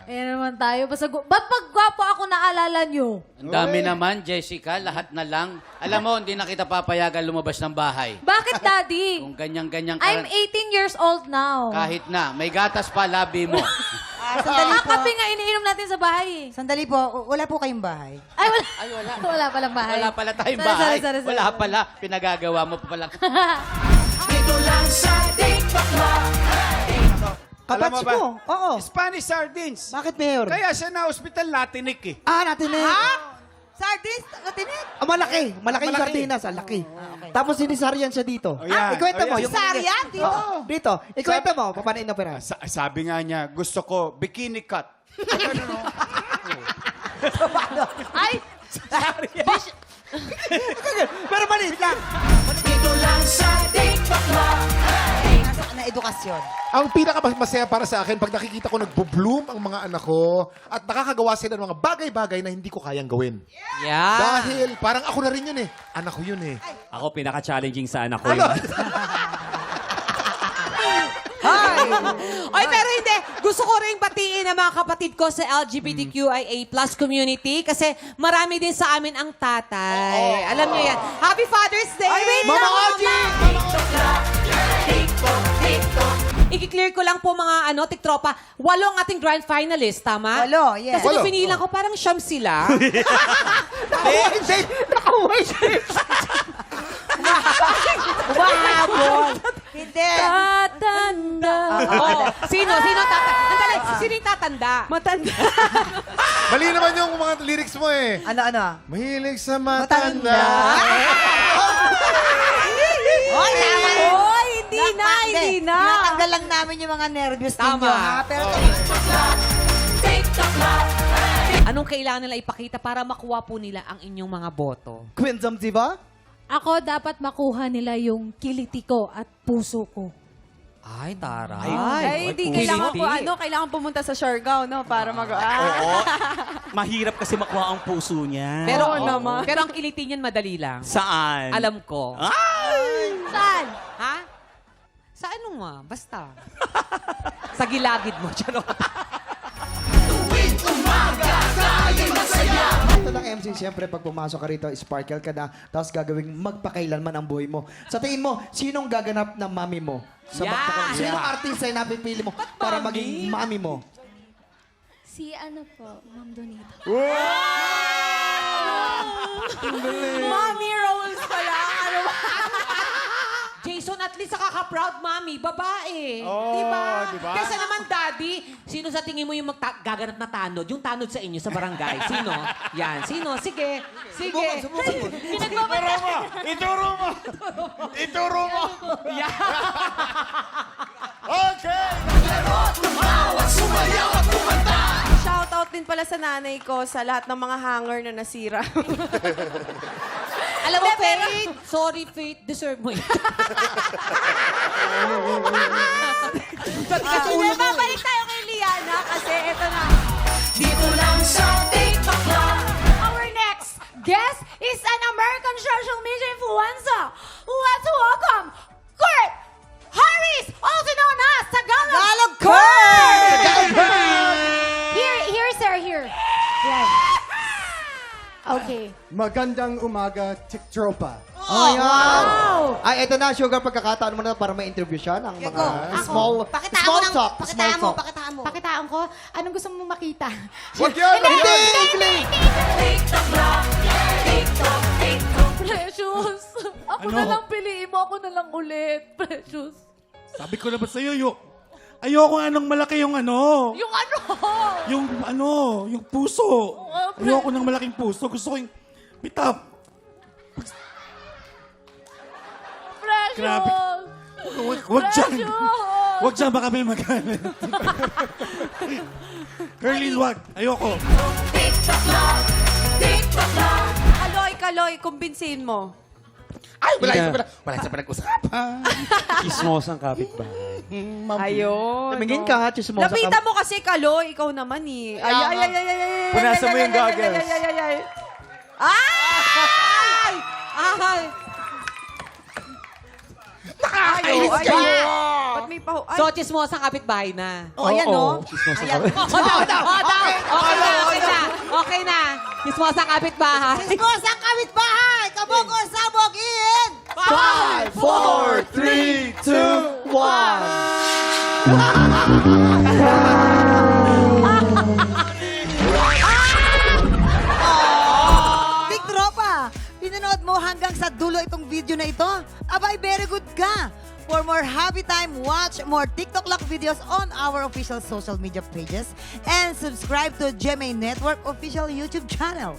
Ayan naman tayo. Basta, ba't pag gwapo ako naalala nyo? Ang dami naman, Jessica. Lahat na lang. Alam mo, hindi na kita papayagan lumabas ng bahay. Bakit, Daddy? Kung ganyan-ganyan I'm 18 years old now. kahit na, may gatas pa, labi mo. Sandali po. Kape nga iniinom natin sa bahay eh. Sandali po. Wala po kayong bahay. Ay, wala. Ay, wala. Wala palang bahay. Wala pala tayong Sorry, bahay. sorry. Wala pala. Pinagagawa mo pa pala. Alam mo Kapatid ba? mo. Oo. Spanish sardines. Bakit, Mayor? Kaya siya na hospital latinik eh. Natinik. Sardines? Natinik? Malaki. Malaki yung Malaki. sardinas. Laki. Tapos sinisaryan siya dito. O, yan. Ikwento mo. O, yan. Yung Sarian? Dito? Dito. Ikwento mo. Paano inopera? Sabi nga niya, gusto ko bikini cut. Ay! Pero maliit lang. Na edukasyon. Ang pinakamasaya para sa akin, pag nakikita ko nagbo-bloom ang mga anak ko at nakakagawa sila ng mga bagay-bagay na hindi ko kayang gawin. Yeah. Dahil parang ako na rin yun eh. Anak ko yun eh. Ako pinaka-challenging sa anak ko yun. Oy, pero hindi. Gusto ko rin batiin ang mga kapatid ko sa LGBTQIA+ community kasi marami din sa amin ang tatay. Alam niyo yan. Happy Father's Day! Ay, wait Mama Oji! I-clear ko lang po mga tiktropa. 8 ating grand finalists, tama? 8, yes. Kasi nung pinilang ko, parang siyam sila. Umahabol. Hindi. Tatanda. Oo. Sino? Sino tatanda? Andali, sino yung tatanda? Matanda. Mali naman yung mga lyrics mo eh. Ano? Mahilig sa Matanda. matanda. Hoy, tama. Hoy, hindi na. Tinatanggal lang namin yung mga nervous Tama. ninyo, ha? Pero Anong kailangan nila ipakita para makuha po nila ang inyong mga boto? Quinzam, di ba? Ako dapat makuha nila yung kiliti ko at puso ko. Ay, taray. Ay, di kailangan po, kailangan pumunta sa Siargao, no? Para Oo. Mahirap kasi makuha ang puso niya. Pero, pero ang kiliti niyan madali lang. Saan? Alam ko. Ay! Saan? Ha? Sa ano nga? Basta. Sa gilagid mo. Charot. Ito lang, MC, siyempre pag pumasok ka rito, sparkle ka na, tapos gagawing magpakailanman ang buhay mo. Sa tingin mo, sinong gaganap na mami mo? Sa Yeah! magpaka- Sinong artista yung napipili mo para mami? maging mami mo? Si ano po, Ma'am Donita. Mommy rolls pala. Ano ba? Jason, at least nakaka-proud mommy, babae. Oo, diba? diba? Kaysa naman daddy, sino sa tingin mo yung gaganap na tanod? Yung tanod sa inyo sa barangay. Sino? Yan. Sino? Sige. Sige. Ituro mo! Ituro mo! Yeah. Okay! Shoutout din pala sa nanay ko sa lahat ng mga hanger na nasira. Alam mo, Faith, sorry, Faith, deserve mo yun. Sige, babalik tayo kay Liana kasi ito na. Dito lang sa TikTok lang. Our next guest is an American social media influencer. Let's welcome Kurt Harris, also known as Tagalog Kurt! Here, sir, here. Yan. Okay. Magandang umaga, TikTropa. Wow! Ay, ito na, Sugar, pagkakataon mo na para ma-interview siya ng mga small talk. Pakitaan ko, anong gusto mong makita? Huwag yan! Hindi! Precious! Ako na lang piliin mo, ako na lang ulit. Precious. Sabi ko na ba sa'yo, ayoko anong malaki yung ano. Yung ano? Yung puso. Ayoko ng malaking puso. Gusto ko yung bitap. Precious! Grabe. Wag dyan. Precious! Wag dyan, baka may magalit. Curly, wag. Ayoko. Kaloy, kumbinsin mo. Ay, wala sa pinag-usapan. Kismosang kapitbahay. Ayun. Tumingin ka, chismosa ka. Lapitan mo kasi, Kaloy. Ikaw naman eh. Ay. Punasan mo yung goggles. Ay! Ay! Nakakainis ka! Ba't may paho? Ay! So, chismosang kapitbahay na. Oh, ayan, no? Ayan. Okay na. Chismosang kapitbahay. Chismosang kapitbahay! Kabog or sabog in... 5, 4, 3, 2, 1. Big Tropa, pinanood mo hanggang sa dulo itong video na ito? Abay, very good ka! For more happy time, watch more TikTok Lock videos on our official social media pages and subscribe to GMA Network official YouTube channel.